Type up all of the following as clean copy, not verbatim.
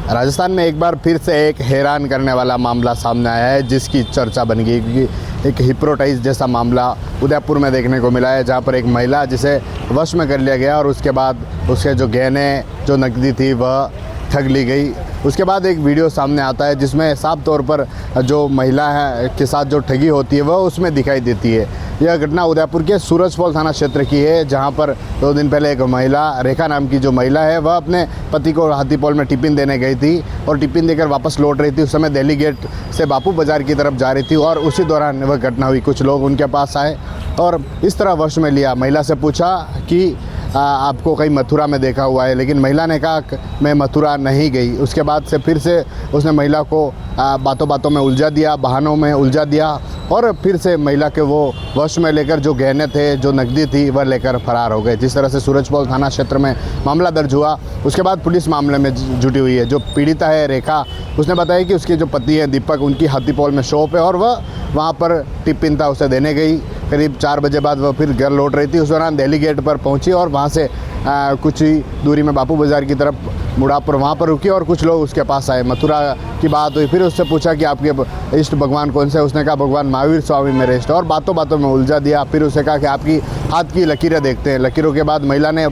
राजस्थान में एक बार फिर से एक हैरान करने वाला मामला सामने आया है, जिसकी चर्चा बन गई क्योंकि एक हिप्नोटाइज जैसा मामला उदयपुर में देखने को मिला है, जहां पर एक महिला जिसे वश में कर लिया गया और उसके बाद उसके जो गहने जो नकदी थी वह ठग ली गई। उसके बाद एक वीडियो सामने आता है जिसमें साफ तौर पर जो महिला है के साथ जो ठगी होती है वह उसमें दिखाई देती है। यह घटना उदयपुर के सूरजपोल थाना क्षेत्र की है, जहां पर 2 दिन पहले एक महिला, रेखा नाम की जो महिला है, वह अपने पति को हाथीपोल में टिफ़िन देने गई थी और टिफ़िन देकर वापस लौट रही थी। उस समय दिल्ली गेट से बापू बाज़ार की तरफ जा रही थी और उसी दौरान वह घटना हुई। कुछ लोग उनके पास आए और इस तरह वश में लिया। महिला से पूछा कि आपको कहीं मथुरा में देखा हुआ है, लेकिन महिला ने कहा मैं मथुरा नहीं गई। उसके बाद से फिर से उसने महिला को बातों बातों में उलझा दिया, बहानों में उलझा दिया और फिर से महिला के वो वश में लेकर जो गहने थे, जो नकदी थी, वह लेकर फरार हो गए। जिस तरह से सूरजपोल थाना क्षेत्र में मामला दर्ज हुआ, उसके बाद पुलिस मामले में जुटी हुई है। जो पीड़िता है रेखा, उसने बताया कि उसके जो पति हैं दीपक, उनकी हाथीपोल में शॉप है और वह वहाँ पर टिफ़िन था उसे देने गई। करीब 4 बजे बाद वह फिर घर लौट रही थी। उस दौरान दिल्ली गेट पर पहुंची और वहां से कुछ ही दूरी में बापू बाज़ार की तरफ मुड़ा पर वहाँ पर रुकी और कुछ लोग उसके पास आए। मथुरा की बात हुई। फिर उससे पूछा कि आपके इष्ट भगवान कौन से? उसने कहा भगवान महावीर स्वामी मेरे इष्ट, और बातों बातों में उलझा दिया। फिर उसे कहा कि आपकी हाथ की लकीरें देखते हैं। लकीरों के बाद महिला ने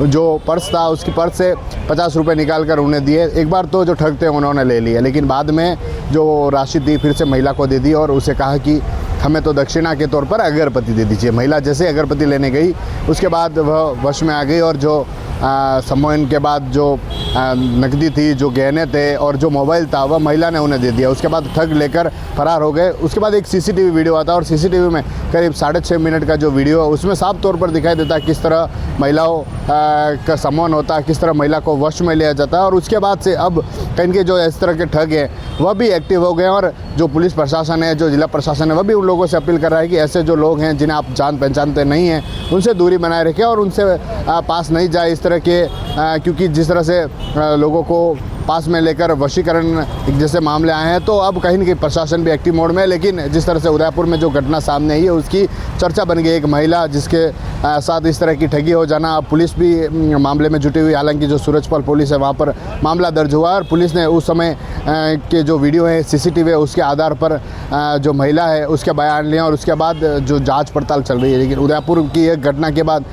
जो पर्स था, उसकी पर्स से 50 रुपये निकाल कर उन्हें दिए। एक बार तो जो ठग थे उन्होंने ले लिए, लेकिन बाद में जो राशि थी फिर से महिला को दे दी और उसे कहा कि हमें तो दक्षिणा के तौर पर अगरबत्ती दे दीजिए। महिला जैसे अगरबत्ती लेने गई, उसके बाद वह वश में आ गई और जो सम्मोहन के बाद जो नकदी थी, जो गहने थे और जो मोबाइल था, वह महिला ने उन्हें दे दिया। उसके बाद ठग लेकर फरार हो गए। उसके बाद एक सीसीटीवी वीडियो आता है और सीसीटीवी में करीब 6.5 मिनट का जो वीडियो है, उसमें साफ तौर पर दिखाई देता है किस तरह महिलाओं का सम्मोहन होता है, किस तरह महिला को वश में लिया जाता है। और उसके बाद से अब कहीं के जो इस तरह के ठग हैं वह भी एक्टिव हो गए और जो पुलिस प्रशासन है, जो जिला प्रशासन है, वह भी उन लोगों से अपील कर रहा है कि ऐसे जो लोग हैं जिन्हें आप जान पहचानते नहीं हैं, उनसे दूरी बनाए रखें और उनसे पास नहीं जाए इस तरह के, क्योंकि जिस तरह से लोगों को पास में लेकर वशीकरण जैसे मामले आए हैं, तो अब कहीं न कहीं प्रशासन भी एक्टिव मोड में है। लेकिन जिस तरह से उदयपुर में जो घटना सामने आई है, उसकी चर्चा बन गई। एक महिला जिसके साथ इस तरह की ठगी हो जाना, पुलिस भी मामले में जुटी हुई। हालांकि जो सूरजपोल पुलिस है, वहाँ पर मामला दर्ज हुआ और पुलिस ने उस समय के जो वीडियो है, सीसीटीवी है, उसके आधार पर जो महिला है उसके बयान लिए और उसके बाद जो जाँच पड़ताल चल रही है। लेकिन उदयपुर की एक घटना के बाद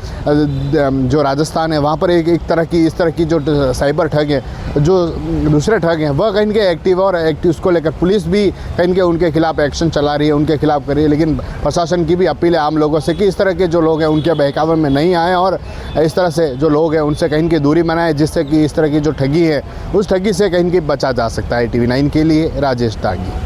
जो राजस्थान है, वहाँ पर एक तरह की इस तरह की जो साइबर ठग है, जो दूसरे ठग हैं, वह कहीं के एक्टिव और एक्टिव, उसको लेकर पुलिस भी कहीं के उनके खिलाफ एक्शन चला रही है, उनके खिलाफ कर रही है। लेकिन प्रशासन की भी अपील है आम लोगों से कि इस तरह के जो लोग हैं उनके बहकावे में नहीं आए और इस तरह से जो लोग हैं उनसे कहीं की दूरी बनाए, जिससे कि इस तरह की जो ठगी है उस ठगी से कहीं की बचा जा सकता है। TV9 के लिए राजेश टागी।